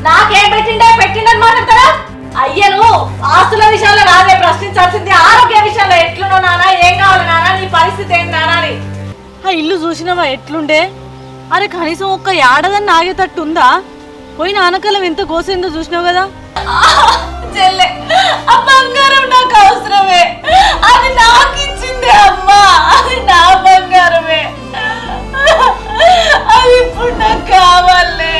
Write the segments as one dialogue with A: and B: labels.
A: నాకేం పెట్టిండని మాట్లాడతారా? అయ్యను ఆస్తుల విషయాల్లో రాదే ప్రశ్నించాల్సింది, ఆరోగ్య విషయాల్లో ఎట్లున్నా నానా, ఏం కావాలి నానా, నీ పరిస్థితి ఏంటి నానా అని.
B: ఆ ఇల్లు చూసినావా ఎట్లుండే? అరే కనీసం ఒక్క ఏడాదని ఆగేటట్టు ఉందా? పోయిన ఆనకాలం ఎంత గోసేందో చూసినావు కదా.
A: చెల్లె, ఆ బంగారం నాకు అవసరమే, అది నాకు ఇచ్చిందే అమ్మా, అది నా బంగారమే, అది ఇప్పుడు నాకు కావాలే.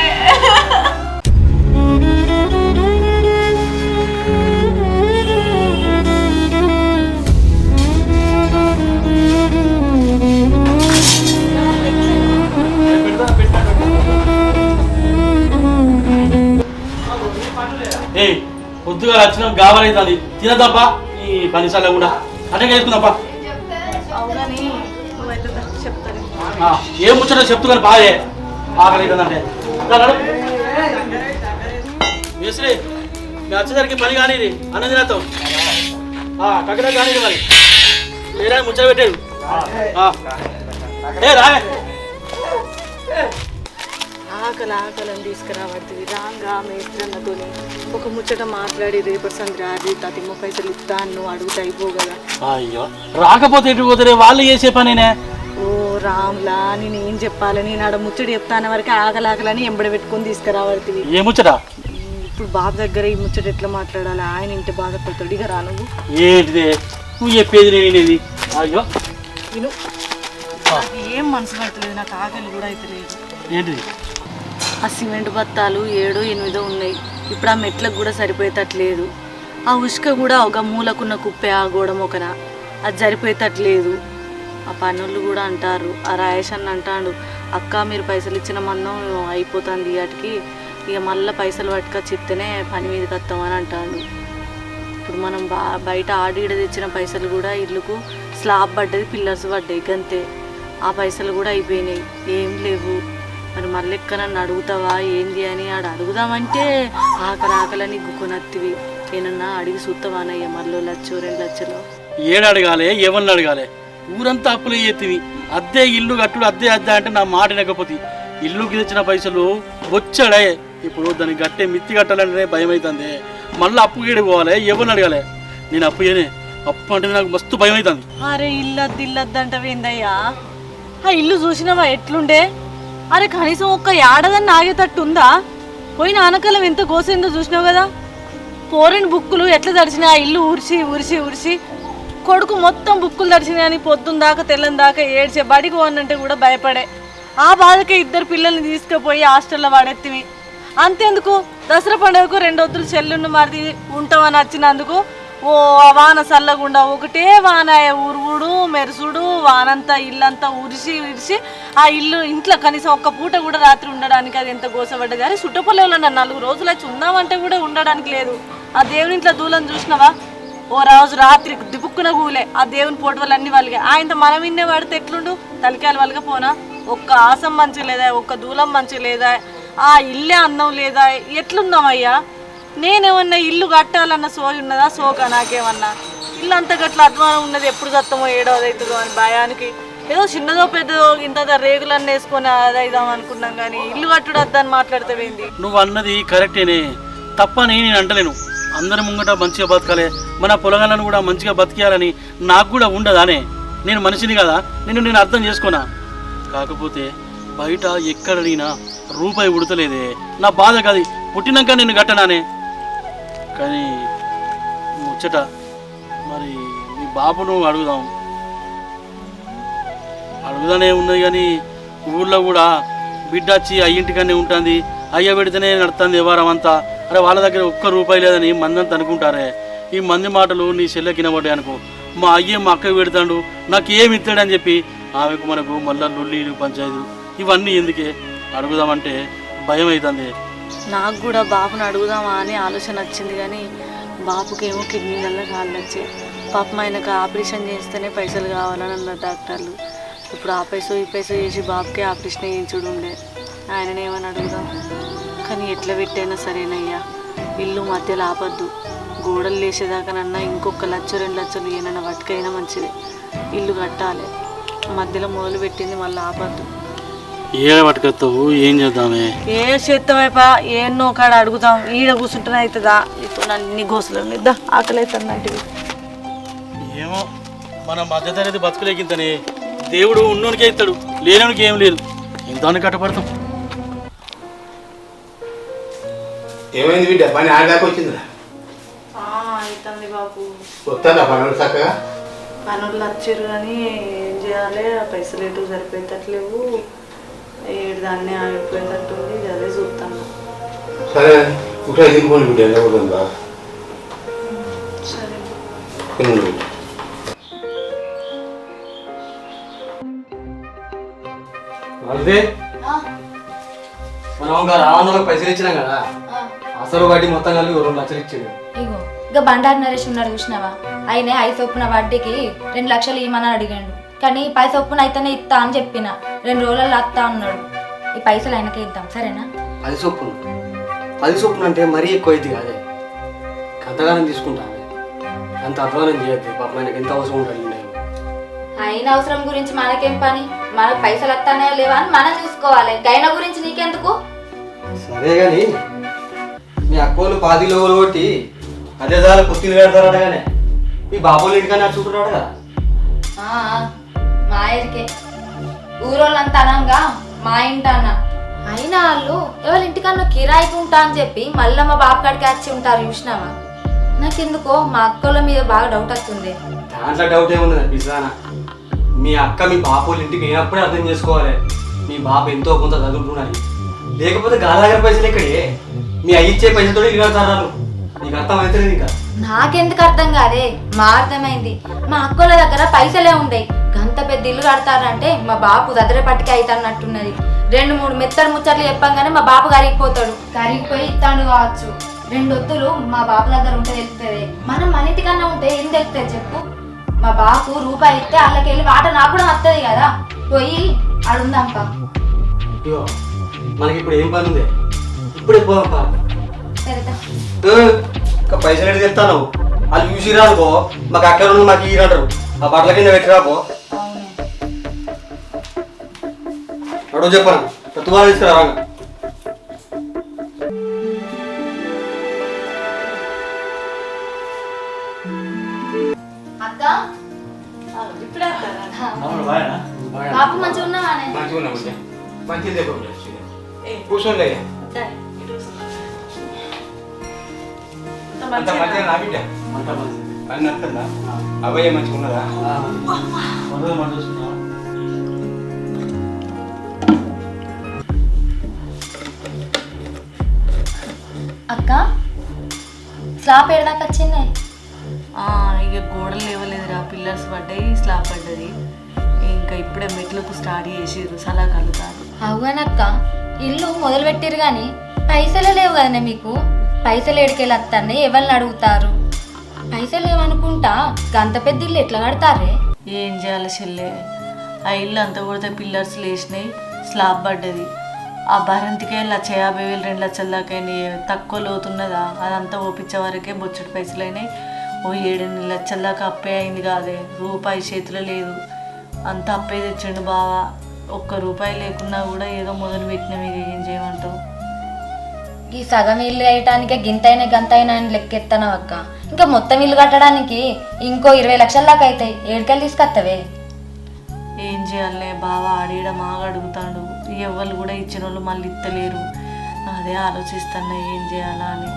C: పొద్దుగా వచ్చిన గాబరైతుంది, తినదప్ప ఈ పనిసార్లు కూడా అట్టే వేసుకుందాపా. ఏం ముచ్చటో చెప్తూ కానీ బాగే ఆకలి అవుతుందంటే వేసరే మీ వచ్చేసరికి పని కానీ అన్నది నాతో కక్కడా కానీ మరి వేరే ముచ్చట పెట్టారు రావే.
B: ఆకలని తీసుకురాబడుతుంది రాంగా మేస్త్రన్నతో ఒక ముచ్చట మాట్లాడి రేపటి సంది రాజీ తతిమ్మ పైసలు ఇస్తా నువ్వు అడుగుతా అయిపో కదా.
C: అయ్యో రాకపోతే ఎటు పోతే వాళ్ళు చేసే పనేనే.
B: ఓ రామ్లా నేనేం చెప్పాలి, నేను ఆడ ముచ్చట చెప్తాన వరకు ఆకలాకలని ఎంబడి పెట్టుకొని తీసుకురాబడుతుంది.
C: ఏ ముచ్చట?
B: ఇప్పుడు బాబు దగ్గర ఈ ముచ్చట ఎట్లా మాట్లాడాలి, ఆయన ఇంటి బాధపడతాడు. ఇక రా నువ్వు.
C: ఏంటిదే నువ్వు చెప్పేది నేనేది? అయ్యో
B: విను, ఏం మనసు పడతలేదు, నాకు ఆకలి కూడా అయితే లేదు.
C: ఏంటిది?
B: ఆ సిమెంట్ బత్తాలు 7, 8 ఉన్నాయి. ఇప్పుడు ఆ మెట్లకు కూడా సరిపోయేటట్లేదు. ఆ ఉష్క కూడా ఒక మూలకున్న కుప్పే ఆ గోడ మొక్కన, అది సరిపోయేటట్లేదు. ఆ పనులు కూడా అంటారు, ఆ రాయేష్ అన్న అంటాడు, అక్క మీరు పైసలు ఇచ్చిన మందం అయిపోతుంది వాటికి, ఇక మళ్ళీ పైసలు పట్టుకొచ్చిస్తేనే పని మీదకి వస్తామని అంటాడు. ఇప్పుడు మనం బయట ఆడిడ తెచ్చిన పైసలు కూడా ఇల్లుకు స్లాబ్ పడ్డది, పిల్లర్స్ పడ్డాయి, గంతే. ఆ పైసలు కూడా అయిపోయినాయి, ఏం లేవు. మరి మళ్ళీ ఎక్కడన్నా అడుగుతావా ఏంది అని ఆడ అడుగుదామంటే ఆకలని గుక్కునత్తివి. ఏనన్నా అడిగి చూస్తావానయ్య మళ్ళీ 1 లక్ష 2 లక్షలు
C: ఏడు అడగాలి, ఎవరిని అడగాలి? ఊరంతా అప్పులు చేతివి, అద్దె ఇల్లు కట్టుడు అద్దె అంటే నా మాట వినకపోతే ఇల్లుకి తెచ్చిన పైసలు వచ్చాడే. ఇప్పుడు దానికి గట్టే మిత్తి కట్టాలంటే భయం అవుతుంది. మళ్ళీ అప్పు గీడి పోవాలి, ఎవరిని అడగాలి? నేను అప్పు చేయనే, అప్పు అంటే నాకు మస్తు భయం అవుతుంది.
B: అరే ఇల్లద్దు అంటవేందయ్యా? ఆ ఇల్లు చూసినావా ఎట్లుండే? అరే కనీసం ఒక్క ఏడాదని ఆగేటట్టు ఉందా? పోయిన ఆనకాలం ఎంత గోసేందో చూసినావు కదా. పోరిన బుక్కులు ఎట్లా తడిచినా, ఆ ఇల్లు ఉరిసి కొడుకు మొత్తం బుక్కులు తడిచినాయని పొద్దున్న దాకా తెల్లని దాకా ఏడ్చే, బడికి పోనంటే కూడా భయపడే. ఆ బాధకే 2 పిల్లల్ని తీసుకుపోయి హాస్టల్లో వాడెత్తివి. అంతేందుకు దసరా పండుగకు 2 వద్దులు చెల్లుండి మరి ఉంటామని వచ్చినందుకు ఓ వాన చల్లగుండా ఒకటే వాన, ఉరువుడు మెరుసుడు, వానంతా ఇల్లంతా ఉరిసి ఆ ఇల్లు ఇంట్లో కనీసం ఒక్క పూట కూడా రాత్రి ఉండడానికి అది ఎంత గోసపడ్డది. అరే చుట్టపల్లెలో 4 రోజులు వచ్చి ఉందామంటే కూడా ఉండడానికి లేదు. ఆ దేవుని ఇంట్లో దూలం చూసినావా? ఓ రోజు రాత్రి దిపుక్కున కూలే, ఆ దేవుని పోటవలు అన్ని వాళ్ళగా. ఆయనతో మనం ఇన్నే వాడితే ఎట్లుండు? తలకాయలు వాళ్ళగా పోనా? ఒక్క ఆసం మంచి లేదా, ఒక్క దూలం మంచి లేదా, ఆ ఇల్లే అందం లేదా, ఎట్లుందామయ్యా? నేనేమన్నా ఇల్లు కట్టాలన్న సోయి ఉన్నదా? సోక నాకేమన్నా ఇల్లు అంత గట్ల అధ్వానం ఉన్నది, ఎప్పుడు చత్తమో ఏడవది అవుతుందో అని భయానికి ఏదో చిన్నదో పెద్దదో ఇంత రేగులన్నీ వేసుకొని అదైదాం అనుకున్నాం, కానీ ఇల్లు కట్టుడు వద్దని మాట్లాడతావేంది?
C: నువ్వు అన్నది కరెక్టేనే, తప్పని నేను అంటలేను. అందరి ముంగట మంచిగా బతకాలి, మన పొలగాలను కూడా మంచిగా బతికేయాలని నాకు కూడా ఉండదానే. నేను మనిషిని కదా, నేను అర్థం చేసుకోనా. కాకపోతే బయట ఎక్కడైనా రూపాయి ఉడతలేదే, నా బాధ కాదు. పుట్టినాక నేను కట్టనానే, కానీ ముచ్చట మరి మీ బాబును అడుగుదానే ఉన్నది. కానీ ఊళ్ళో కూడా బిడ్డ వచ్చి అయ్యింటికనే ఉంటుంది, అయ్య పెడితేనే నడుతుంది వ్యవహారం అంతా. అరే వాళ్ళ దగ్గర ఒక్క రూపాయి లేదని మందంతా అనుకుంటారే. ఈ మంది మాటలు నీ చెల్లె కినబడ్డాయి అనుకో, మా అయ్యే మా అక్కకి పెడతాడు, నాకు ఏమి ఇస్తాడని చెప్పి ఆమెకు మనకు మళ్ళా లొల్లీలు పంచాయతీలు ఇవన్నీ ఎందుకే? అడుగుదామంటే భయం అవుతుంది.
B: నాకు కూడా బాబుని అడుగుదామా అని ఆలోచన వచ్చింది, కానీ బాబుకేమో కిడ్నీలలో రాళ్ళు వచ్చాయి. పాపం ఆయనకు ఆపరేషన్ చేస్తేనే పైసలు కావాలని అన్నారు డాక్టర్లు. ఇప్పుడు ఆ పైసో ఈ పైసో చేసి బాబుకే ఆపరేషన్ చేయించుడు ఉండే, ఆయననేమని అడుగుదాం. కానీ ఎట్లా పెట్టైనా సరేనయ్యా, ఇల్లు మధ్యలో ఆపద్దు. గోడలు లేచేదాకానన్నా ఇంకొక 1 లక్ష 2 లక్షలు ఏమైనా వాటికైనా మంచిది. ఇల్లు కట్టాలి, మధ్యలో మొదలు పెట్టింది మళ్ళీ ఆపద్దు.
C: ఏ పట్టుకొస్తావు ఏం చేద్దామే?
B: ఏ చేస్తామైపా ఏన్నో కాడ అడుగుతాం. ఈడ కూర్చుంటేనే అవుతుందా? ఇప్పుడు నన్ను నీ గోసలు నిద్దా ఆకలి అవుతుందంటివి.
C: ఏమో మన మధ్యతరగతి బతుకులేకింతనే దేవుడు ఉన్నోనికే ఇస్తాడు, లేనోనికి ఏం లేదు. ఇంత కట్టపడతాం.
D: ఏమైంది బిడ్డ? పని ఆడదాకా వచ్చిందిరా?
B: అవుతుంది బాబు.
D: వస్తుందా పనులు చక్కగా?
B: పనులు వచ్చారు కానీ ఏం చేయాలి? పైసలు ఎటు సరిపోయేటట్లేవు. ఏడు దాన్ని అయిపోయేటట్టుంది. అదే చూస్తాను.
D: సరే ఇంకా దిగుకోండి బిడ్డ, ఎండకూడదు బాగా.
B: సరే
D: తినండి బిడ్డ.
E: అదే మనం రావణంలో పైసలు ఇచ్చినాం కదా, అసలు వడ్డీ మొత్తం కలిపి 2 లక్షలు ఇచ్చాడు.
F: ఇగో ఇక బండారు నరేష్ ఉన్నాడు చూసినావా, ఆయన 5 చొప్పున వడ్డీకి 2 లక్షలు ఇవ్వమని అడిగాడు. కానీ 10 చొప్పున అయితేనే ఇస్తా అని చెప్పిన. 2 రోజులలో వస్తా అన్నాడు. ఈ పైసలు ఆయనకే ఇద్దాం, సరేనా?
E: 10 చొప్పున అంటే మరీ ఎక్కువ అయింది కాదే. అంతగానం తీసుకుంటాను, అంత అధ్వానం చేయద్దు. పాప ఆయనకి ఎంత అవసరం ఉంటుంది.
F: ఆయన అవసరం గురించి మనకేం పని? మనకు పైసలు వస్తానే లేవా అని మనం చూసుకోవాలి. గైన గురించి నీకెందుకు?
E: సరే కానీ మీ అక్కోళ్ళు 10 లోలు కొట్టి అదే చాలా కుర్తీలు కడతారట. కానీ మీ బాబోళ్ళు ఇంటికన్నా చూస్తున్నాడు కదా.
F: మా ఎరికే ఊరోళ్ళంతా అనంగా మా ఇంటి అన్న. అయినా వాళ్ళు ఎవరి ఇంటికన్నా కిరాయికి ఉంటా అని చెప్పి మళ్ళీ మా బాబు కాడికి వచ్చి ఉంటారు చూసినావా. నాకెందుకో మా అక్కల మీద బాగా డౌట్ వస్తుంది.
E: దాంట్లో డౌట్ ఏమున్నది పిసానా? మీ అక్క మీ బాపోళ్ళ ఇంటికి అయినప్పుడే అర్థం చేసుకోవాలి. మీ బాబు ఎంతో కొంత చదువుకున్నాడు. లేకపోతే గాలాగర పైసలు ఎక్కడే? మీ అయ్యిచ్చే పైసలతో ఇల్లు కడతారు. నీకు అర్థం అవుతుంది. ఇంకా
F: నాకెందుకు అర్థం కాదే? మా అర్థమైంది. మా అక్కల దగ్గర పైసలే ఉండయి. గంత పెద్ద ఇల్లు కడతారంటే మా బాబు దదరే పట్టుకే అవుతాన్నట్టున్నది. 2-3 మెత్తలు ముచ్చట్లు చెప్పంగానే మా బాబు కరిగిపోతాడు. కరిగిపోయి ఇస్తాడు కావచ్చు. 2 ఒత్తులు మా బాబు దగ్గర ఉంటే తెలుస్తుంది. మనం మన ఇంటికన్నా ఉంటే ఏం తెలుస్తుంది చెప్పు? మా బాబు రూపాయి ఇస్తే వాళ్ళకెళ్ళి వాట నాకు కూడా వస్తుంది కదా. పోయి అడుందాంపా.
E: ఇగో మనకి ఇప్పుడు ఏం పని ఉంది? ఇప్పుడే పోదాంపా.
F: సరేదా?
E: ఇంకా పైసలు ఎక్కడ తెస్తాను? వాళ్ళు చూసిరా అనుకో, మాకు అక్కడ ఉన్న మాకు ఇయ్యరంటారు. ఆ బట్టల కింద పెట్టిరాపో. అడుగు చెప్పాను, తువాలు తీసుకురా.
F: అక్క
B: ఇప్పుడే
F: బాబు మంచిగా ఉన్నావానే?
D: మంచిగా ఉన్నా బిడ్డ, మంచిదే బిడ్డ. కూర్చోలే అంత మంచిగా నా బిడ్డ. పని నడుతుందా? అబ్బాయి మంచిగా ఉన్నదా?
F: అక్క స్లాబ్ ఏడాక వచ్చిందే?
B: ఇక గోడలు లేవలేదురా, పిల్లర్స్ పడ్డాయి, స్లాబ్ పడ్డది. ఇంకా ఇప్పుడే మెట్లకు స్టార్ట్ చేసిర్రు, సలా కలుగుతారు.
F: అవునక్క, ఇల్లు మొదలు పెట్టిరు కానీ పైసలే లేవు కదనే మీకు. పైసలు ఏడికెళ్ళి వస్తానే ఎవరిని అడుగుతారు? పైసలు లేవనుకుంటా గంత పెద్ద ఇల్లు ఎట్లా కడతారే?
B: ఏం చేయాలి చెల్లె? ఆ ఇల్లు అంతా కొడితే పిల్లర్స్ లేచినాయి, స్లాబ్ పడ్డది. ఆ భరంతికే 1,50,000 2 లక్షల దాకా అయినాయి. తక్కువ లోతున్నదా? అదంతా ఓపించే వరకే బొచ్చుడు పైసలు అయినాయి. ఓ 7-8 లక్షల దాకా అప్పే అయింది కాదే. రూపాయి చేతిలో లేదు. అంత అప్పే తెచ్చిండు బావా. 1 రూపాయి లేకున్నా కూడా ఏదో మొదలు పెట్టినాం. ఇక ఏం చేయమంటావు?
F: ఈ సగం ఇల్లు వేయటానికే గింతైనా గంతైనా అని లెక్కెత్తాను అక్క. ఇంకా మొత్తం ఇల్లు కట్టడానికి ఇంకో 20 లక్షల దాకా అవుతాయి. ఏడుకెళ్ళి తీసుకొస్తావే?
B: ఏం చేయాలే బావా, ఆడేయడం బాగా అడుగుతాడు. ఎవరు కూడా ఇచ్చిన వాళ్ళు మళ్ళీ ఇత్తలేరు. అదే ఆలోచిస్తున్నా ఏం చేయాలా అని.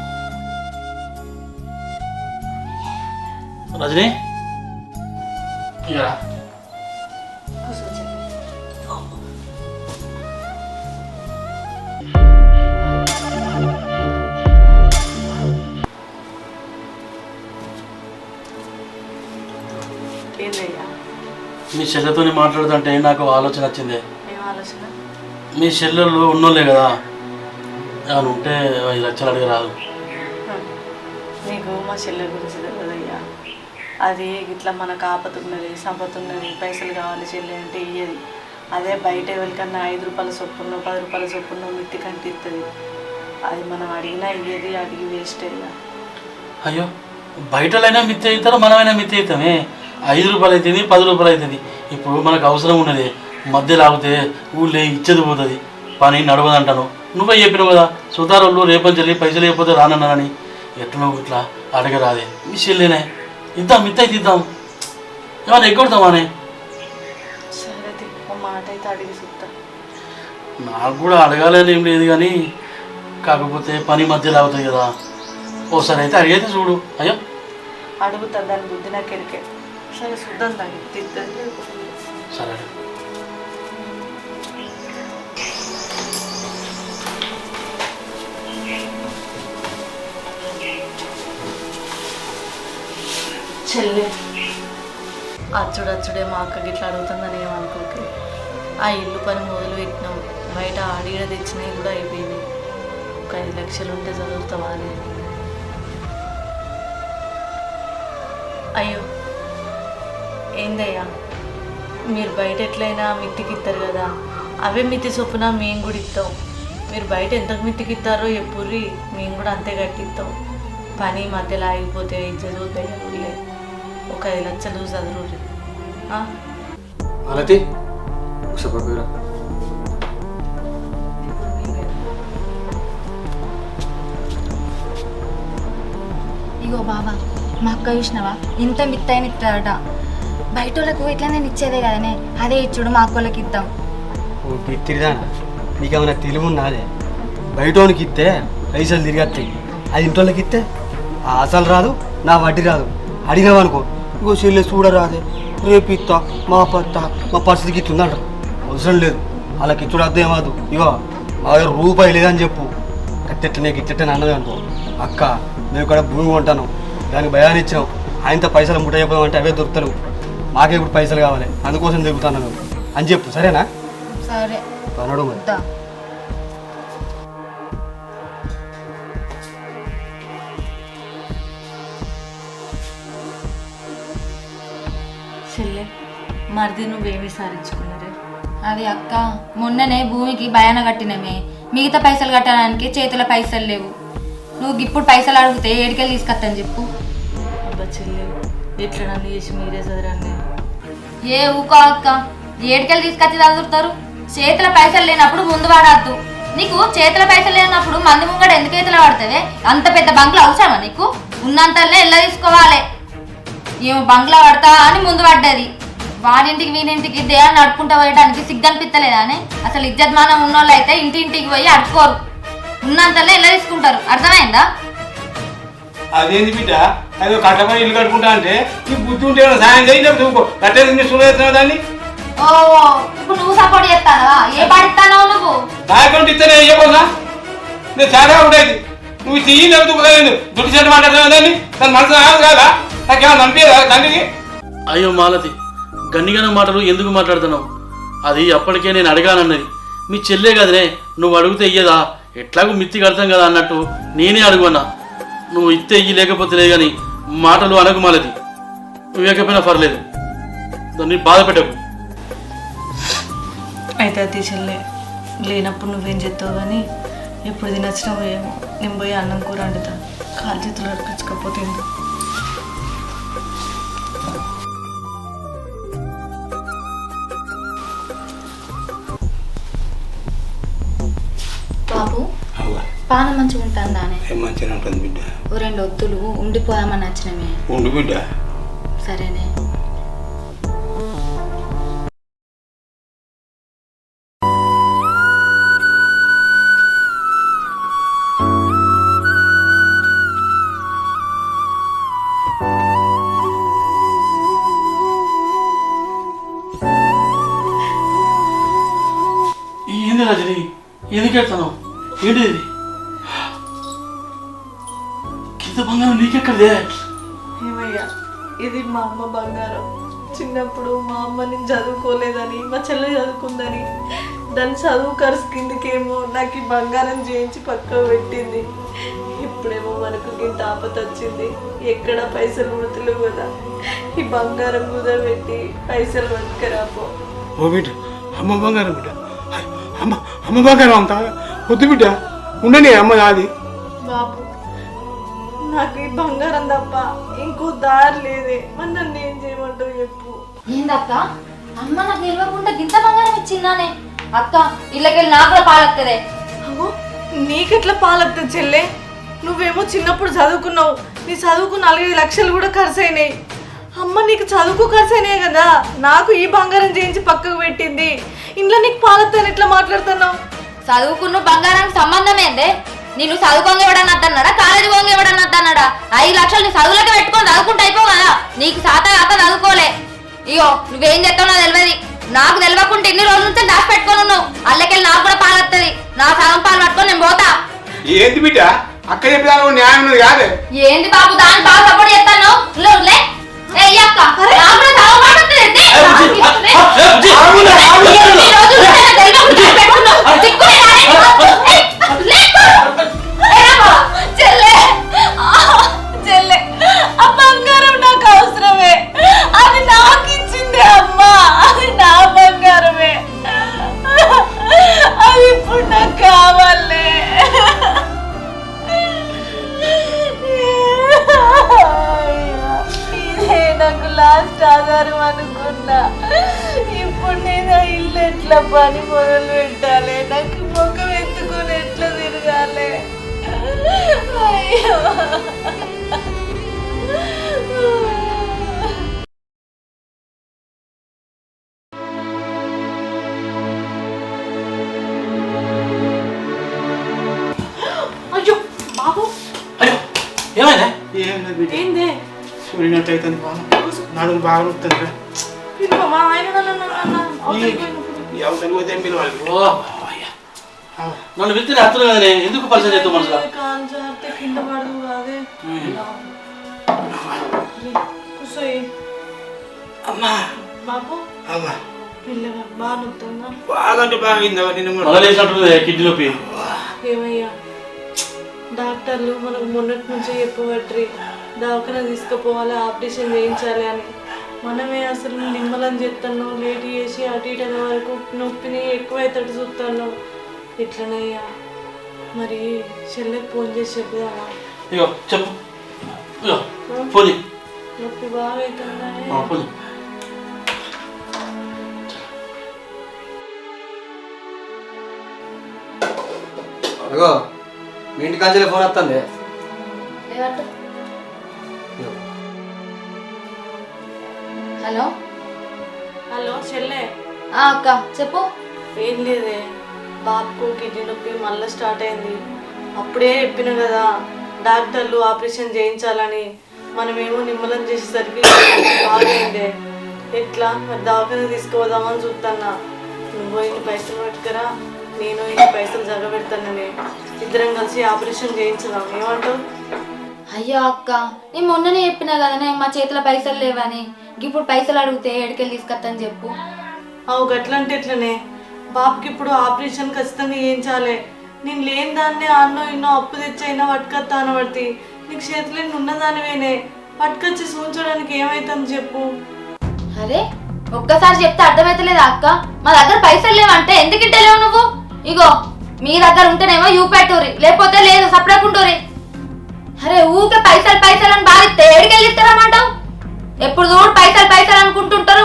C: రజనీ
B: ఏందయ్యా?
C: మీ చెల్లెతో మాట్లాడుతుంటే నాకు ఆలోచన వచ్చింది.
B: ఏం ఆలోచన?
C: మీ చెల్లెళ్ళు ఉన్నోళ్ళే కదా, అని ఉంటే 5 లక్షలు అడిగి రాదు.
B: నీకు మా చెల్లె గురించి తెలియదయ్యా. అది ఇట్లా మనకు ఆపతున్నది, సంపతున్నది, పైసలు కావాలి చెల్లె అంటే ఇయ్యది. అదే బయట ఎవరికన్నా 5 రూపాయల చొప్పున 10 రూపాయల చొప్పున మిత్తి కంటిస్తుంది. అది మనం అడిగినా ఇయ్యది, అడిగి వేస్ట్ అయ్యా.
C: అయ్యో, బయటలైనా మిత్తి అవుతారు, మనమైనా మిత్తి అవుతామే. 5 రూపాయలు అవుతుంది, 10 రూపాయలు అవుతుంది. ఇప్పుడు మనకు అవసరం ఉన్నది, మధ్యలో ఆగితే ఊళ్ళో ఇచ్చేది పోతుంది, పని నడవదంటాను. నువ్వే చెప్పినావు కదా సుతారోళ్ళు రేపని చెల్లి పైసలు లేకపోతే రానన్నానని. ఎట్లనో ఇట్లా అడగరాదే మీ చెల్లినే ఇద్దాం, ఇద్దైతే ఇద్దాం. ఏమన్నా ఎగ్గొడతామానే?
B: సరే ఓ మాట అయితే అడిగి చూస్తా.
C: నాకు కూడా అడగాలని ఏం లేదు కానీ కాకపోతే పని మధ్యలో అవుతాయి కదా. ఓసారి అయితే అడిగైతే చూడు. అయ్యో
B: అడుగుతా, దాని బుద్ధి నాకు ఎరికే. సరే చూద్దాం, దాన్ని తిద్దండి.
C: సరే
B: చెల్లి అచ్చుడే మా అక్క గిట్లా అడుగుతుందని ఏమనుకోకే. ఆ ఇల్లు పని మొదలు పెట్టినాం, బయట ఆడిగడ తెచ్చినవి కూడా అయిపోయింది. ఒక 5 లక్షలు ఉంటే చదువుతావా అని. అయ్యో ఏందయ్యా, మీరు బయట ఎట్లయినా మిత్తికి ఇస్తారు కదా, అవే మిత్తి చొప్పున మేము కూడా ఇస్తాం. మీరు బయట ఎంతకు మిత్తికి ఇస్తారో ఎప్పుర్రి, మేము కూడా అంతే కట్టిస్తాం. పని మధ్యలో ఆగిపోతే చదువుతాయి ఊళ్ళే. ఒక 5 లక్షలు చదువుర్రి.
E: మాలతి ఒకసారి
F: ఇగో బాబా, మా అక్క చూసినావా ఇంత మిత్తైన ఇస్తాడట. బయట వాళ్ళకు ఇట్లా నేను ఇచ్చేదే కదనే, అదే ఇచ్చుడు మా అక్కలకి ఇద్దాం.
E: ఓ పిత్తిరిదానా, నీకేమైనా తెలివి ఉన్నదే? బయటోనికి ఇస్తే పైసలు తిరిగి వస్తాయి, అది ఇంటోళ్ళకి ఇస్తే అసలు రాదు, నా వడ్డీ రాదు. అడిగినావనుకో ఇగో చెల్లె చూడరాదే, రేపు ఇస్తా, మా పత్తా, మా పరిస్థితికి ఇట్లుందంటారు. అవసరం లేదు, వాళ్ళకి ఇచ్చుడు అర్థం ఏమదు. ఇగో మా దగ్గర రూపాయి లేదని చెప్పు. గట్టెట్టనే గిట్టెట్టని అన్నది అనుకో, అక్క మేము ఇక్కడ భూమి కొంటాను, దానికి భయాన్ని ఇచ్చినాం, ఆయనతో పైసలు ముట్ట చెప్పదామంటే అవే దొరుకుతారు, మాకే ఇప్పుడు పైసలు కావాలి, అందుకోసం దిగుతాను అని చెప్పు. సరేనా?
F: సరే
E: అనడు మరి.
F: వద్దా
B: చెల్లె మరిది నువ్వేమి సారించుకున్నారే?
F: అది అక్క, మొన్ననే భూమికి భయాన కట్టినమే, మిగతా పైసలు కట్టడానికి చేతుల పైసలు లేవు. నువ్వు ఇప్పుడు పైసలు అడిగితే ఏడికెళ్ళి తీసుకొస్తాను చెప్పు.
B: అబ్బా చెల్లె, ఎట్లా నన్ను చేసి మీరే చదరండి.
F: ఏ ఊకో అక్క, ఏడికెళ్ళి తీసుకొచ్చి చదువుతారు? చేతుల పైసలు లేనప్పుడు ముందు వాడద్దు. నీకు చేతుల పైసలు లేనప్పుడు మంది ముంగడ ఎందుకు చేతులు పడతావే? అంత పెద్ద బంగ్లా అవసరమా నీకు? ఉన్నంతలే ఎల్ల తీసుకోవాలి. ఏమో బంగ్లా పడతా అని ముందు పడ్డది. వాడింటికి వీడింటికి దేయాన్ని నడుపుకుంటూ పోయడానికి సిగ్గనిపిస్తలేదా అని? అసలు ఇజ్జత్ మానం ఉన్నోళ్ళు అయితే ఇంటింటికి పోయి అడుకోరు, ఉన్నంతలే ఎల్ల తీసుకుంటారు. అర్థమైందా?
D: అదేంది బిడ్డ, అదో కట్టపని ఇల్లు కట్టుకుంటా అంటే నీకు బుద్ధి ఉంటే సాయం చేయి, లేకపోతే కట్టేది చూడేస్తున్నావు దాన్ని.
F: ఓ ఇప్పుడు నువ్వు సపోర్ట్ చేస్తానవా? ఏ పాడిస్తానో నువ్వు?
D: నాయకుడు ఇస్తేనే ఇవ్వబోదా? నేను చాలా ఉండేది, నువ్వు తీయి లేకపోతే దుడ్డు చెట్టు మాట్లాడుతున్నావు దాన్ని, దాని మనసు రాదు కాదా? నాకేమన్నా అనిపించదా తండ్రికి?
C: అయ్యో మాలతి, గన్నిగన మాటలు ఎందుకు మాట్లాడుతున్నావు? అది అప్పటికే నేను అడగానన్నది. మీ చెల్లే కదనే, నువ్వు అడిగితే ఇయ్యదా? ఎట్లాగూ మిత్తి కడతాం కదా అన్నట్టు నేనే అడుగున్నా. నువ్వు ఇస్తే ఇయ్యి, లేకపోతే లే కానీ మాటలు అనకు మాలతి. నువ్వు ఇవ్వకపోయినా పర్లేదు, దాన్ని బాధ పెట్టకు.
B: అయితే అది చెల్లె, లేనప్పుడు నువ్వేం చేస్తావు కానీ ఎప్పుడు తినచ్చినావు ఏమో. నేను పోయి అన్నం కూర వండుతా, కాలు చేతులు అడిపించకపోతే.
F: బాబు పానం మంచిగా ఉంటుందానే?
D: మంచిగా ఉంటుంది బిడ్డ.
F: ఓ 2 వద్దులు ఉండిపోదామని వచ్చినమే.
D: ఉండు బిడ్డ.
F: సరేనే.
C: ఏంది రజని, ఎందుకు వెళ్తాను? ఏంటి ఇది? కింద బంగారం నీకెక్కడిదే?
B: ఏమయ్యా, ఇది మా అమ్మ బంగారం. చిన్నప్పుడు మా అమ్మ నేను చదువుకోలేదని, మా చెల్లె చదువుకుందని, దాని చదువు ఖర్చు కిందకేమో నాకు ఈ బంగారం చేయించి పక్కకు పెట్టింది. ఇప్పుడేమో మనకు ఇంత ఆపత వచ్చింది, ఎక్కడ పైసలు ముడతలేవు కదా, ఈ బంగారం కుదరబెట్టి పైసలు పట్టుకురాపో.
D: ఓ బిడ్డ, అమ్మ బంగారం బిడ్డ, అమ్మ బంగారం అంతా వద్దు బిడ్డ, ఉండని అమ్మ నాది.
B: బాబు, నాకు ఈ బంగారం తప్ప ఇంకో దారి లేదే. మరి నన్ను ఏం చేయమంటావు చెప్పు.
F: ఏందక్క అమ్మ నాకు తెలియకుండా గింత బంగారం ఇచ్చిందానే. అక్క ఇళ్ళకెళ్ళి నాకు కూడా పాలొత్తదే.
B: అగో నీకెట్లా పాలవుతుంది చెల్లె? నువ్వేమో చిన్నప్పుడు చదువుకున్నావు, నీ చదువుకు 4-5 లక్షలు కూడా ఖర్చు అయినాయి. అమ్మ నీకు చదువుకు ఖర్చు అయినాయి కదా, నాకు ఈ బంగారం చేయించి పక్కకు పెట్టింది. ఇంట్లో నీకు పాలవుతాను ఎట్లా మాట్లాడుతున్నావు?
F: చదువుకున్న బంగారానికి సంబంధం ఏందే? నేను చదువుకోంగా ఎవడన్నా అద్దన్నాడా, కాలేజీ పోంగా ఎవడన్నా అద్దన్నాడా? 5 లక్షలు నీ చదువులకే పెట్టుకొని చదువుకుంటూ అయిపో కదా. నీకు సాత చదువుకోలే. ఇగో నువ్వేం చెప్తావు తెలియదు. నాకు తెలియకుండా ఎన్ని రోజుల నుంచి దాచి పెట్టుకొని ఉన్నావు. అల్లకెళ్ళి నాకు కూడా పాలొత్తది. నా సగం పాలు పట్టుకొని నేను పోతా.
D: ఏంటి బిడ్డ అక్క చెప్పిన న్యాయం ఉన్నది కాదే?
F: ఏంది బాబు దాన్ని బాగా సపోర్ట్ చేస్తాను.
B: చెల్లె ఆ బంగారం నాకు అవసరమే, అది నాకు ఇచ్చిందే అమ్మా, అది నా బంగారమే, అది ఇప్పుడు నాకు కావాలే. ఇదే నాకు లాస్ట్ ఆధారం అనుకున్నా. ఇప్పుడు నేను ఆ ఇల్లు ఎట్లా పని మొదలు పెట్టాలి, నాకు ముఖం ఎత్తుకొని ఎట్లా తిరగాలి? అయ్యో అయ్యో బాబు,
C: అయ్యో ఏమైందా?
D: ఏమైనా బిడ్డ
B: ఏందే?
D: చూడినట్టయితే నడుము బాగా నొప్పుతుంది.
B: పిలువమా ఆయన
D: అవతలి పోతే పిలవాలి.
C: ఓ అయ్యా, నన్ను పిలిచిన అర్థం కదనే, ఎందుకు పరిచయం చేస్తావు మనసులో?
B: కాంచార్తే కింద పడదు కాదే. కూసోయి
D: అమ్మా
B: బాబు.
D: అమ్మా
B: పిల్లగా బాగా నొప్పుతుందా?
D: బాగా అంటే బాగా అయిందా నిన్న
C: మొదలేసినట్టుంది కిడ్నీ నొప్పి.
B: ఏమయ్యా డాక్టర్లు మనకు మొన్నటి నుంచే చెప్పబట్టి దవాఖాన తీసుకుపోవాలి, ఆపరేషన్ చేయించాలి అని. మనమే అసలు నిమ్మలం చేస్తాను, లేట్ చేసి అటు ఇటు అనే వరకు నొప్పిని ఎక్కువైతట్టు చూస్తాను. ఇట్లనయ్యా మరి చెల్లెకి ఫోన్ చేసి చెప్పుదామా?
C: ఇగో చెప్పు, ఇగో ఫోన్ చేయి.
B: నొప్పి బాగా అవుతుందని.
C: ఫోన్ చేయి.
E: అగో మీ ఇంటి కాంచెలే ఫోన్ వస్తుంది.
F: హలో
B: హలో చెల్లె.
F: అక్క చెప్పు.
B: ఏం లేదే, బాబుకు కిడ్నీ నొప్పి మళ్ళీ స్టార్ట్ అయింది. అప్పుడే చెప్పిన కదా డాక్టర్లు ఆపరేషన్ చేయించాలని, మనమేమో నిమ్మలం చేసేసరికి బాగైందే. ఎట్లా మరి దవాఖాన తీసుకుపోదామని చూస్తున్నా. నువ్వు ఇన్ని పైసలు పట్టుకురా, నేను ఇన్ని పైసలు జగబెడతానని, ఇద్దరం కలిసి ఆపరేషన్ చేయించుదాం. ఏమంటావు?
F: అయ్యో అక్క నేను మొన్ననే చెప్పినా కదనే మా చేతిలో పైసలు లేవని. ఇప్పుడు పైసలు అడిగితే ఎడికెళ్ళి తీసుకొస్తాను చెప్పు.
B: అవు గట్లంటే ఎట్లనే, బాబుకి ఇప్పుడు ఆపరేషన్ ఖచ్చితంగా చేయించాలి. నేను లేని దాన్నే అన్నో ఇన్నో అప్పు తెచ్చైనా పట్టుకొస్తా అనబడి, నీకు చేతిలో ఉన్నదానివేనే, పట్టుకొచ్చి చూంచడానికి ఏమైతుంది చెప్పు.
F: అరే ఒక్కసారి చెప్తే అర్థమైతలేదా అక్క? మా దగ్గర పైసలు లేవంటే ఎందుకంటే లేవు నువ్వు? ఇగో మీ దగ్గర ఉంటేనేమో యూ పెట్టురి, లేకపోతే లేదు సపరేకుంటూరి. అరే ఊకే పైసలు పైసలు అని బాగా ఏడికెళ్ళి ఇస్తారమ్మంటావు? ఎప్పుడు చూడు పైసలు పైసలు అనుకుంటుంటారు.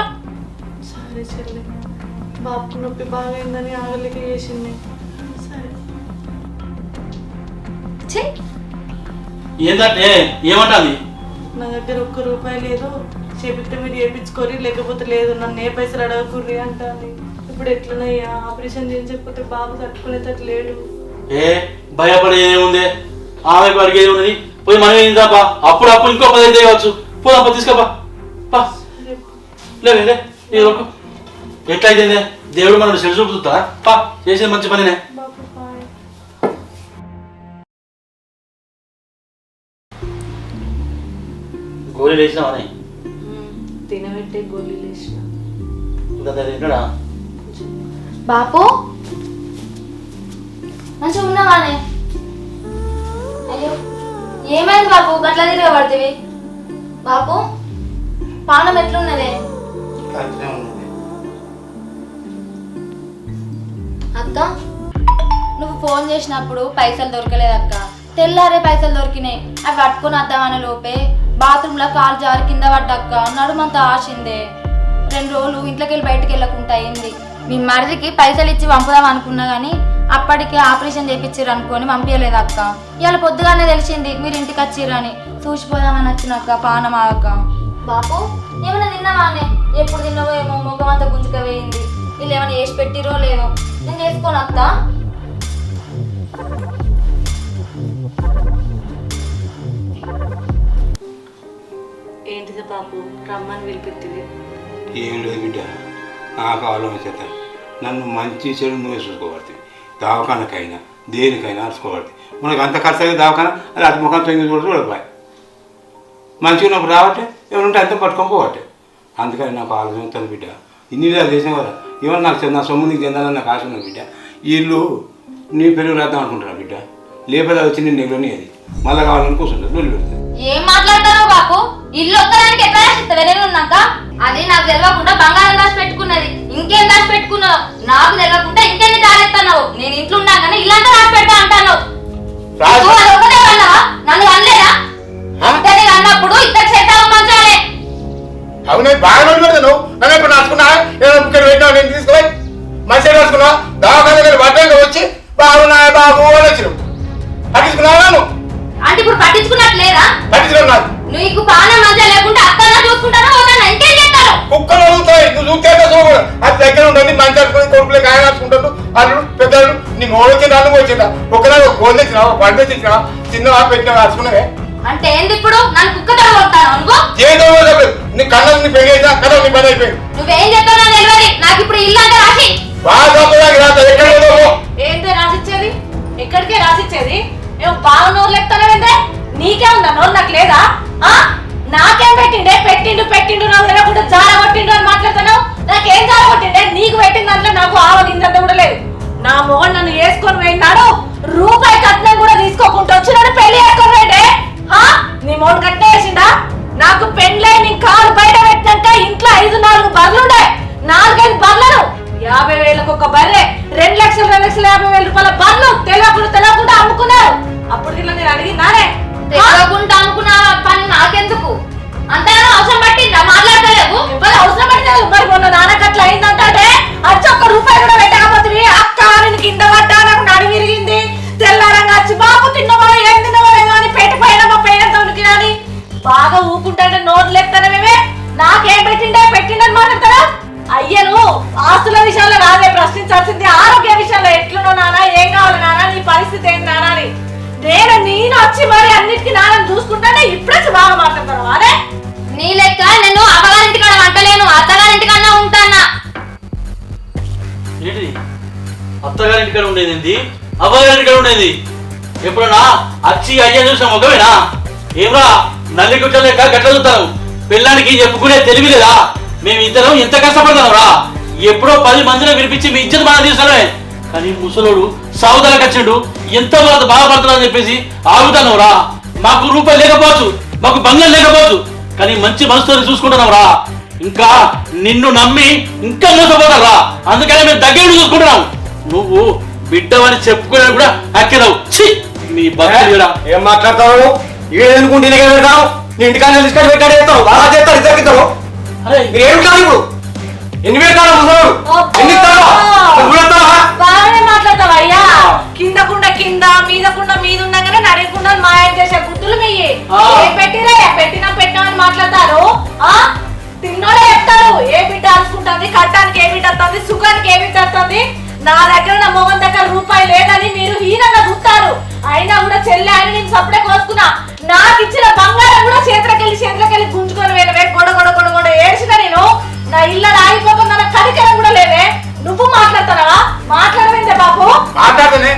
B: సరే చెల్లి, బాబుకు నొప్పి బాగైందని ఆగలిక చేసింది. సరే
C: ఏంటంటే ఏమంటుంది?
B: నా దగ్గర ₹1 లేదు, చేపిస్తే మీరు చేయించుకోరి, లేకపోతే లేదు, నన్ను ఏ పైసలు అడగకుర్రి అంటాను. ఇప్పుడు ఎట్లనయ్యా ఆపరేషన్ చేయించకపోతే బాబు తట్టుకునేటట్టు లేడు.
C: ఏ భయపడే ఏముంది, ఆమెకు అడిగేది ఉన్నది. పోయి మనం ఏం తప్ప అప్పుడు అప్పుడు ఇంకో 10 చేయవచ్చు. పోదాపా తీసుకోపా. లేదే నీ వరకు ఎట్లయితే దేవుడు మనం చెడు చూపుతా. పా చేసేది మంచి పనినే.
B: బాబు బాయ్.
C: గోళీలు వేసినావని
B: తినబెట్టే గోళీలు వేసిన.
C: ఇంకా తింటాడా?
F: బాపు మంచిగా ఉన్నావానే? అయ్యో ఏమైంది బాపు గట్లా తిరగబడుతుంది? బాపు పానం ఎట్లున్నదే? అక్క నువ్వు ఫోన్ చేసినప్పుడు పైసలు దొరకలేదు అక్క. తెల్లారే పైసలు దొరికినాయి. అవి పట్టుకుని వద్దామనే లోపే బాత్రూంలో కాలు జారి కింద పడ్డక్క, నడుమంతా ఆసిందే. 2 రోజులు ఇంట్లోకి వెళ్ళి బయటకు వెళ్ళకుండా అయింది. మీ మరిదికి పైసలు ఇచ్చి పంపుదాం అనుకున్నా కానీ అప్పటికే ఆపరేషన్ చేయించారు అనుకొని పంపించలేదు అక్క. ఇవాళ పొద్దుగానే తెలిసింది మీరు ఇంటికి వచ్చిర్రని. చూసిపోదామని వచ్చినాక పానం ఆగక. బాపు ఏమైనా తిన్నావానే? ఎప్పుడు తిన్నావో ఏమో ముఖం అంతా గుంజుక వేయింది. వీళ్ళు ఏమైనా వేసి పెట్టిరో లేదో. నేను చేసుకోను అక్క.
B: ఏంటిది బాపు రమ్మని పిలిపిస్తుంది?
D: ఏం లేదు బిడ్డ, నాకు ఆలోచన నన్ను మంచి చెడు నువ్వే చూసుకోబడుతుంది. దవాఖానకైనా దేనికైనా చూసుకోబడుతుంది. మనకు అంత ఖర్చు అయితే దవాఖాన అది అతి ముఖం తొంగి చూడపోయి మంచిగా ఉన్నప్పుడు రావట్టే ఏమంటే అంతా పట్టుకొని పోవట్టే. అందుకని నాకు ఆలోచన అవుతుంది బిడ్డ. ఇన్ని విధాలు చేసిన కదా ఏమన్నా నాకు నా సొమ్ము నీకు చెందాలని నాకు ఆశ ఉన్నది బిడ్డ. ఈ ఇల్లు నీ పెరుగు రాద్దాం అనుకుంటున్నా బిడ్డ. లేకపోతే వచ్చి నేను నెగ్లోని అది మళ్ళీ కావాలని కూర్చుంటుంది నువ్వు పెడుతుంది.
F: ఏం మాట్లాడతావు బాపు? ఇల్లు ఒక్కదానికి ఎట్లా రాసిస్తావే నేను ఉన్నాక? అది నాకు తెలియకుండా బంగారం దాచి పెట్టుకున్నది. ఇంకేం దాచి పెట్టుకున్నావు? నాకు తెలియకుండా ఇంకెన్ని దారెత్తావు? నేను ఇంట్లో ఉన్నా కానీ ఇల్లంతా రాసి పెడతా అంటాను. ఒకటే అన్నావా? నన్ను అనలేదా? ఇద్దరిని అన్నప్పుడు ఇద్దరు చేద్దాం మంచాలే.
D: అవునే బాగా రోజు పెడతాను. నన్ను ఎప్పుడు రాసుకున్నా ఇక్కడ పెట్టినా నేను తీసుకుపోయి మంచిగా రాసుకున్నా. దవాఖాన దగ్గర బట్టలు వచ్చి బాబునా బాబు అని వచ్చినావు. పట్టించుకున్నావా నువ్వు?
F: అంటే ఇప్పుడు పట్టించుకున్నట్లేదా?
D: పట్టించుకున్నాను.
F: నీకు పానం మంచిగా లేకుండా అక్కడా చూసుకుంటారా పోతానా? ఇంకేం చేస్తారు?
D: కుక్కలు అడుగుతాయి. నువ్వు చూస్తే చూడకూడదు. అది దగ్గర ఉంటుంది. మంచి రాసుకుని కొడుకులే కాయ రాసుకుంటారు. అల్లుడు పెద్దలు నీ మోడు వచ్చింది అల్లు వచ్చిందా? ఒకనాడు గోల్ తెచ్చినావా పండు తెచ్చినావా చిన్నవా పెట్టినావా రాసుకున్నావే.
F: అంటే ఏంది ఇప్పుడు నన్ను కుక్కతో కొడతాను నువ్వు?
D: ఏదో నీ కళ్ళకు నీ పెళ్లి చేసా కథ నీ పని అయిపోయింది.
F: నువ్వేం చెప్తావు నాకు తెలియదు. నాకు ఇప్పుడు ఇల్లు అంటే రాసి
D: బాగా ఎక్కడ
A: ఏంటే రాసిచ్చేది? ఎక్కడికే రాసిచ్చేది? ఏమో బాగా నోరు లెక్కనే నీకే ఉందా నోరు? నాకు లేదా? నాకేం పెట్టిండే? పెట్టిండు పెట్టిండు నాకు తెలియకుండా జార కొట్టిండు అని మాట్లాడుతున్నావు. నాకేం జార కొట్టిండే? నీకు పెట్టిన దాంట్లో నాకు ఆవగిందంత కూడా లేదు. నా మొగడు నన్ను వేసుకొని పోయినాడు. రూపాయి కట్నం కూడా తీసుకోకుండా వచ్చి నన్ను పెళ్లి చేసుకొని పోయిండే. నీ మొగడు కట్నం వేసిండా? నాకు పెళ్ళై నీ కాలు బయట పెట్టినాక ఇంట్లో 5-4 బర్రెలుండే. 4-5 బర్రెలు 50,000కు ఒక బర్రె 2 లక్షలు 2,50,000 రూపాయల బర్రెలు తెలియకుండా అమ్ముకున్నారు. అప్పుడు ఇలా నేను అడిగిందానే?
F: తెలియకుండా అమ్ముకున్న పని నాకెందుకు? అంతా అవసరం పట్టిందా? మాట్లాడలేదు
A: అవసరం పట్టిన మరి మొన్న నాన్నకు అట్లా అయిందంటే వచ్చి 1 రూపాయి కూడా పెట్టకపోతుంది. అక్క నేను కింద పడ్డా, నాకు నడి విరిగింది. తెల్లారంగా వచ్చి బాబు తిన్నవా ఏం తిన్నవా అని పెట్టిపోయినా మా పేరెంత ఉనికినాని బాగా ఊకుంటాంటే నోరు లేపుతానేమే. నాకేం పెట్టిండని మాట్లాడతారా? అయ్యను ఆస్తుల విషయంలో రాదే ప్రశ్నించాల్సింది. ఆరోగ్య విషయంలో ఎట్లున్నా నాన్న, ఏం కావాలి నాన్న, నీ పరిస్థితి ఏంటి నాన్న అని నేను వచ్చి మరి అన్నిటికీ నాన్నని చూసుకుంటానే ఇప్పుడే బాగా మాట్లాడతాను. అదే
F: నీ లెక్క నేను అమ్మగారింటి కాడ వంటలేను, అత్తగారింటి కన్నా ఉంటానా.
C: ఏంటి అత్తగారింటి కాడ ఉండేది ఏంది? అవ్వగారింటి కాడ ఉండేది ఎప్పుడన్నా అచ్చి అయ్యా చూసిన మొగమేనా? ఏమరా నల్లి కుట్టలేక గట్ల చూస్తాను. పిల్లానికి చెప్పుకునే తెలివి లేదా? మేము ఇద్దరం ఎంత కష్టపడతాం రా. ఎప్పుడో 10 మందిని వినిపించి మీ ఇజ్జత్ బాగా తీసానే. కానీ ముసలోడు సాగుదలకు వచ్చిండు, ఎంతో బాధపడుతున్నా అని చెప్పేసి ఆగుతాను రా. మాకు రూపాయి లేకపోవచ్చు, మాకు బంగారం లేకపోవచ్చు, కానీ మంచి మనసుతో చూసుకుంటున్నాం రా. ఇంకా నిన్ను నమ్మి ఇంకా మోసపోతారా. అందుకనే మేము దగ్గర చూసుకుంటున్నాం. నువ్వు బిడ్డవని చెప్పుకునే కూడా అక్కడవు. నీ బతుకురా.
E: ఏం మాట్లాడతావు? ఏదనుకుంటే పెడతావు? నీ ఇంటికాడ తీసుకొని పెట్టాడు చేస్తావు. బాగా చేస్తాడు ఇద్దరు ఇద్దరు.
C: అరే
E: ఏమిటావు ఇప్పుడు? ఎన్ని పెడతావు?
A: బాగానే మాట్లాడతావు అయ్యా. కిందకుండా కింద మీదకుండా మీద ఉండగానే నడకుండా మాయం చేసే గుర్తులు మీ పెట్టిరా. పెట్టినా అని మాట్లాడతారు. తిన్నోడే చెప్తారు ఏ బిడ్డ అలుసుకుంటుంది, కట్టానికి ఏ బిడ్డ వస్తుంది, సుఖానికి ఏ బిడ్డ వస్తుంది. నా దగ్గర నా మొగన్ దగ్గర రూపాయి లేదని మీరు హీనంగా చూస్తారు. అయినా కూడా చెల్లె అని నేను సప్పుడే కోసుకున్నా. నాకు ఇచ్చిన బంగారం కూడా చేతులకెళ్ళి గుంజుకొని వేయవే. గొడ ఏడ్చిన నేను. నా ఇళ్ళ ఆగిపోకుండా నా కరికరం కూడా లేవే. నువ్వు మాట్లాడతావా? మాట్లాడవేందే బాబు?
D: మాట్లాడతానే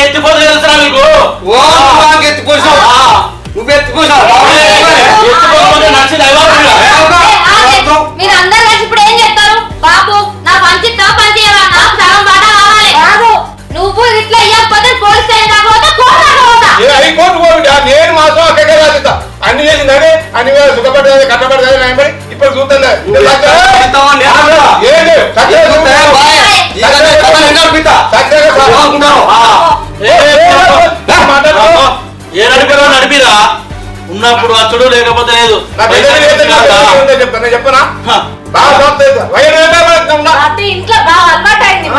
C: ఎత్తిపోతే తెలుసా మీకు?
E: నువ్వు ఎత్తుకోసావు.
F: మీరు అందరు కలిసి ఇప్పుడు ఏం చేస్తారు? బాబు నా పంచిస్తా పంచేయవా? నాకు సగం బాట కావాలి. నువ్వు ఇట్లా ఇవ్వకపోతే పోలీస్ స్టేషన్ కాకపోతే
D: నేను మాత్రం అక్కడికే రాసిస్తా. అన్ని చేసిందని అన్ని సుఖపడ్డది కట్టబడ్డది ఇప్పుడు చూద్దాం.
C: ఏ నడిపిరా నడిపిరా ఉన్నప్పుడు అచ్చుడు లేకపోతే లేదు
D: చెప్పనా
A: ప్రతి ఇంట్లో బాగా అలవాటు అయింది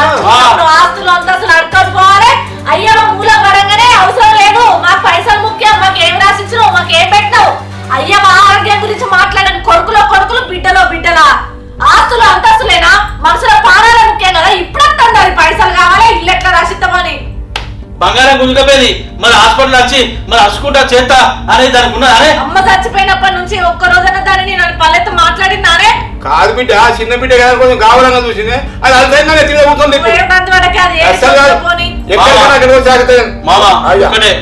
A: ఆస్తులు అంతస్తులు అడుకోవాలి అయ్యా మూల పడంగానే అవసరం లేదు మాకు పైసలు ముఖ్యం మాకు ఏం రాసిచ్చినావు మాకు ఏం పెట్టినావు అయ్యా మా ఆరోగ్యం గురించి మాట్లాడని కొడుకులో కొడుకులు బిడ్డలో బిడ్డలా ఆస్తులు అంతస్తులేనా మనుషుల ప్రాణాలే ముఖ్యం కదా ఇప్పుడు వస్తుంది పైసలు కావాలి ఇల్లు ఎట్లా రాసిద్దామని
C: బంగారం గుంజుకపోయింది మరి హాస్పిటల్ వచ్చి మరి అసుకుంటా చేస్తా అనేది దానికి ఉన్నదానే
A: అమ్మ చచ్చిపోయినప్పటి నుంచి ఒక్క రోజైనా దాన్ని నేను పల్లెత్తు మాట్లాడిందానే
D: కాదు బిడ్డ చిన్న బిడ్డ కదా కొంచెం గావరంగా చూసింది అది అర్థంగా తిరుగుతుంది
C: మామ ఒకటే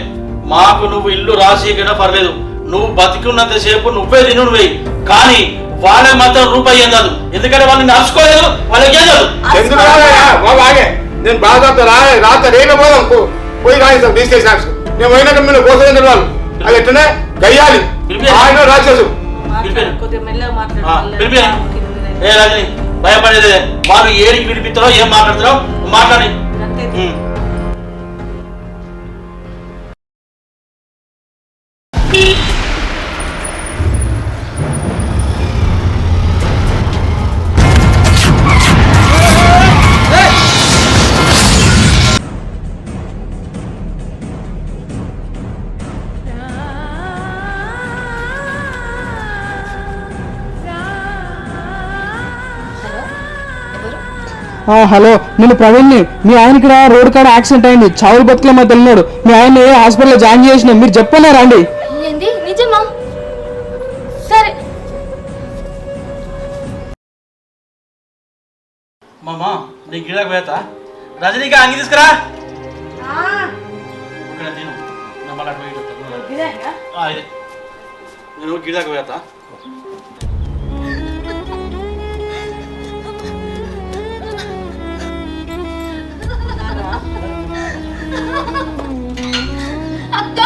C: మాకు నువ్వు ఇల్లు రాసికైనా పర్లేదు నువ్వు బతికున్నంత సేపు నువ్వే తిను నువ్వేయి కానీ వాళ్ళే మాత్రం రూపాయి ఏం కాదు ఎందుకంటే వాళ్ళని నడుచుకోలేదు వాళ్ళకి ఏం కాదు
D: నేను బాగా రాత్రి రేపు పోదాం పోయి రాయిస్తాం తీసుకెళ్ళి నేను పోయినాక మీరు కోసం వాళ్ళు అది ఎట్లనే గయ్యాలి ఆయన రాక్షసు
C: ఏ రజని భయపడేదే వాళ్ళు ఏడికి విడిపిస్తారో ఏం మాట్లాడుతారో మాట్లాడి
G: హలో నేను ప్రవీణ్ని మీ ఆయనకి రోడ్ కాడ యాక్సిడెంట్ అయింది చావులు బతుకుల మధ్య వెళ్ళినాడు మీ ఆయన హాస్పిటల్లో జాయిన్ చేసిన మీరు చెప్పనే రండి
F: ఏంది నిజమా సరే
C: మామా నీ గిరాకు పోతా రజనీకి అంగి తీసుకురా తిను నేను గిరాకు పోతా
F: అక్క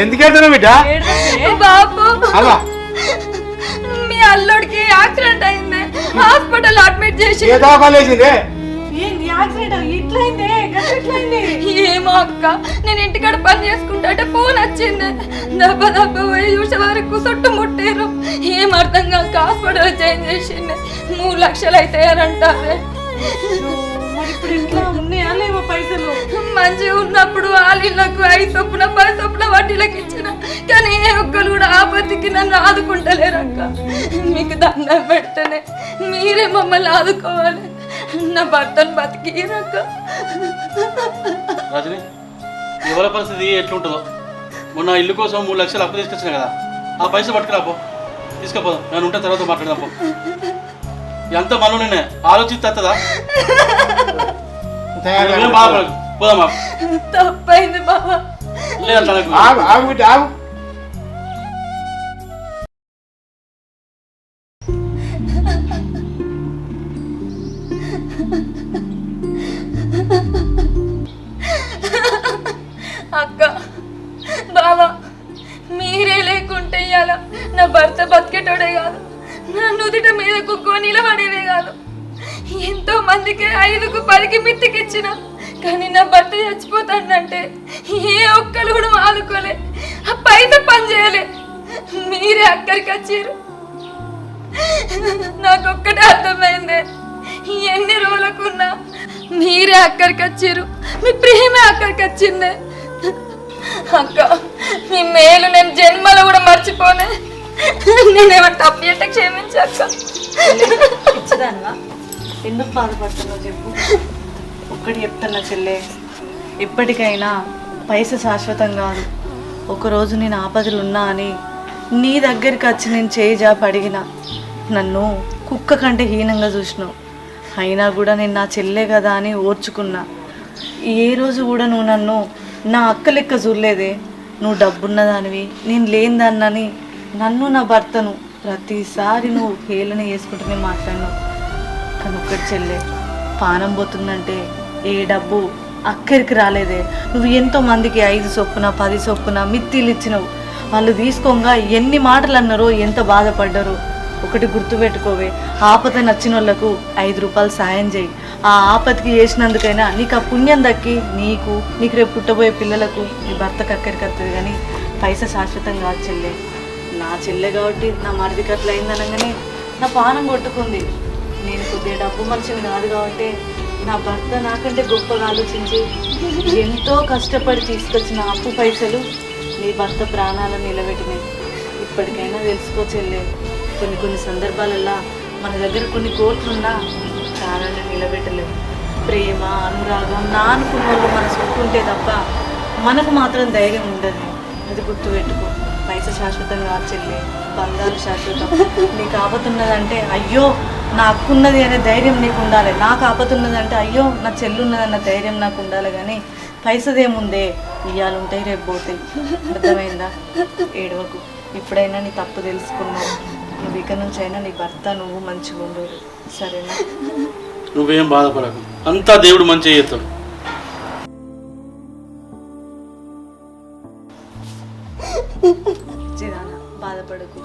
D: ఎందుకెళ్తున్నావు బిడ్డ
F: బాబు
D: అలా
F: మీ అల్లుడికి యాక్సిడెంట్ అయింది హాస్పిటల్ అడ్మిట్ చేసి
D: ఏ దవాఖాన వేసిందే
F: ఏమో అక్క నేను ఇంటికాడ పని చేసుకుంటే ఫోన్ వచ్చింది దెబ్బ దెబ్బ పోయి చూసే వరకు చుట్టుముట్టారు ఏం అర్థం కాక హాస్పిటల్ చేంజ్ చేసింది 3 లక్షలు అవుతాయనంటారే మంచిగా ఉన్నప్పుడు వాళ్ళకు 5 చొప్పున 10 చొప్పున వడ్డీలకు ఇచ్చిన కానీ ఏ ఒక్కరు కూడా ఆపత్తికి నన్ను ఆదుకుంటలేరక్క మీకు దండం పెట్టనే మీరే మమ్మల్ని ఆదుకోవాలి నా భర్తను బతికిరక్క
C: రజని ఎవరి పరిస్థితి ఎట్లుంటుందో మొన్న ఇల్లు కోసం 3 లక్షలు అప్పు తీసుకొచ్చిన కదా ఆ పైసలు పట్టుకురాపో తీసుకుపోదాం నేను ఉంటే తర్వాత మాట్లాడదాం ఎంత మనం నిన్నే ఆలోచిస్తుందా బాధపడకు పోదామా
F: తప్పైంది బాబా
D: ఆగు బిడ్డ ఆగు
F: అక్క బాబా మీరే లేకుంటే ఇయ్యాల నా భర్త బతికేటోడే కాదు నా నుదుట మీద కుక్కో నిలబడేదే కాదు ఎంతో మందికి 5కు 10కి మిత్తికిచ్చిన కానీ నా భర్త చచ్చిపోతాడంటే ఏ ఒక్కరు కూడా ఆదుకోలే ఆ పైస పని చేయలే మీరే అక్కడికి వచ్చారు నాకొక్కటే అర్థమైంది ఎన్ని రోజులకున్నా మీరే అక్కడికి వచ్చారు మీ ప్రేమే అక్కడికి వచ్చిందే అక్క మీ మేలు నేను జన్మలో కూడా మర్చిపోనే నేనేమన్నా తప్పు చేస్తే క్షమించక్క
B: ఇచ్చదానివా ఎందుకు బాధపడుతున్నావు చెప్పు ఒక్కటి చెప్తున్నా చెల్లె ఇప్పటికైనా పైస శాశ్వతం కాదు ఒకరోజు నేను ఆపదలు ఉన్నా అని నీ దగ్గరికి వచ్చి నేను చేయి జాపి అడిగిన నన్ను కుక్క కంటే హీనంగా చూసినావు అయినా కూడా నేను నా చెల్లె కదా అని ఓర్చుకున్నా ఏ రోజు కూడా నువ్వు నన్ను నా అక్క లెక్క చూడలేదే నువ్వు డబ్బున్నదానివి నేను లేనిదాన్నని నన్ను నా భర్తను ప్రతిసారి నువ్వు హేళన చేసుకుంటూనే మాట్లాడినావు కానీ ఒక్కటి చెల్లె పానం పోతుందంటే ఏ డబ్బు అక్కడికి రాలేదే నువ్వు ఎంతో మందికి 5 చొప్పున 10 చొప్పున మిత్తిలు ఇచ్చినావు వాళ్ళు తీసుకోగా ఎన్ని మాటలు అన్నారో, ఎంత బాధపడ్డారో. ఒకటి గుర్తుపెట్టుకోవే, ఆపద నచ్చిన వాళ్ళకు 5 రూపాయలు సాయం చేయి. ఆ ఆపదకి చేసినందుకైనా నీకు ఆ పుణ్యం దక్కి నీకు రేపు పుట్టబోయే పిల్లలకు నీ భర్తకు అక్కడికి వస్తుంది. కానీ పైసా శాశ్వతం కాదు చెల్లె. నా చెల్లె కాబట్టి నా మరిదికి అట్లా అయిందనగానే నా పానం కొట్టుకుంది. నేను కొద్దిగా డబ్బు మనిషిని కాదు కాబట్టి నా భర్త నాకంటే గొప్పగా ఆలోచించి ఎంతో కష్టపడి తీసుకొచ్చిన అప్పు పైసలు నీ భర్త ప్రాణాలను నిలబెట్టినాయి. ఇప్పటికైనా తెలుసుకో చెల్లె, కొన్ని సందర్భాలల్లో మన దగ్గర కొన్ని కోట్లున్నా ప్రాణాలను నిలబెట్టలేము. ప్రేమ, అనురాగం నా అనుకున్న వాళ్ళు మన చుట్టూ తప్ప మనకు మాత్రం ధైర్యం ఉండదు. అది గుర్తుపెట్టుకో. పైసా శాశ్వతం కాదు చెల్లి, బంధాలు శాశ్వతం. నీకు ఆపతున్నదంటే అయ్యో నా అక్కున్నది అనే ధైర్యం నీకు ఉండాలి. నాకు ఆపతున్నదంటే అయ్యో నా చెల్లున్నదన్న ధైర్యం నాకు ఉండాలి. కానీ పైసదేముందే, ఇయ్యాలు ఉంటాయి, రేపు పోతాయి. అర్థమైందా? ఏడవకు. ఇప్పుడైనా నీ తప్పు తెలుసుకున్నావు. నువ్వు ఇక నుంచి అయినా నీ భర్త నువ్వు మంచిగా ఉండు, సరేనా?
C: నువ్వేం బాధపడకు, అంతా దేవుడు మంచిగా చేస్తాడు.
B: చిదానా బాధపడకు.